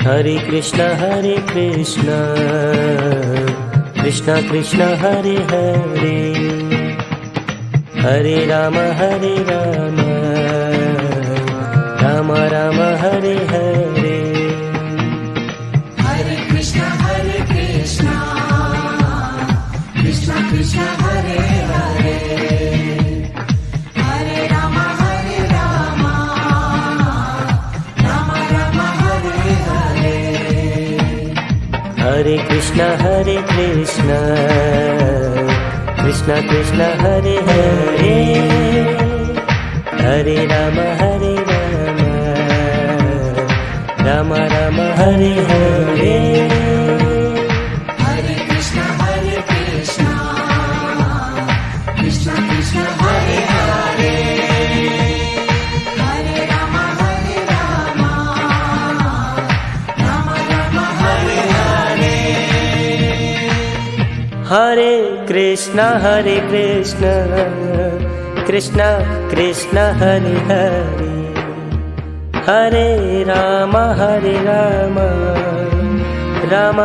Hare Krishna Krishna Krishna Hare Hare, Hare Ram Ram Ram Hare Hare. Hare Krishna Krishna Krishna Hare Hare, Hare Ram Ram Ram Hare Hare. Hare Krishna Krishna Krishna Hare Hare, Hare Ram Ram Ram Hare Hare. Hare Krishna Krishna Krishna Hare Hare, Hare Ram Ram Ram Hare Hare. Hare Krishna Krishna Krishna Hare Hare, Hare Ram Ram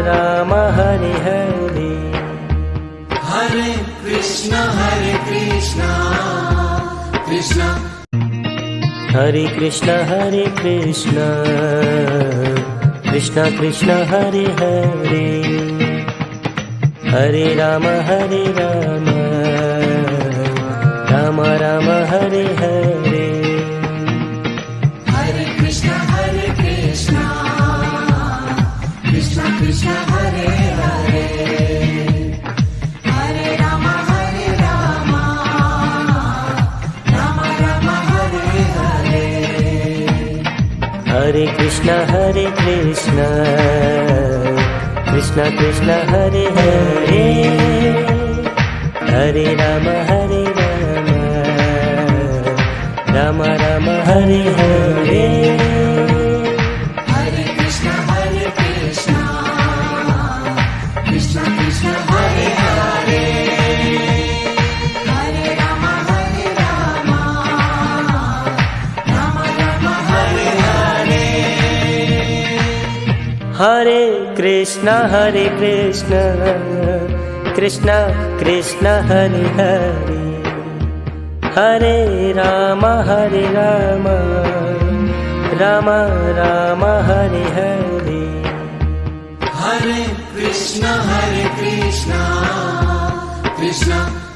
Ram Hare Hare. Hare Krishna Krishna Hare Krishna Krishna Krishna Hare Hare, Hare Ram Ram Ram Hare Hare. Hare Krishna Krishna Krishna Hare Hare, Hare Ram Ram Ram Hare Hare. Hare Krishna Krishna Krishna Hare Hare, Hare Ram Ram Ram Hare Hare. Hare Krishna Krishna Krishna Hare Hare, Hare Ram Ram Ram Hare Hare. Hare Krishna Krishna Krishna Hare Hare, Hare Ram Ram Ram Hare Hare. Hare Krishna Krishna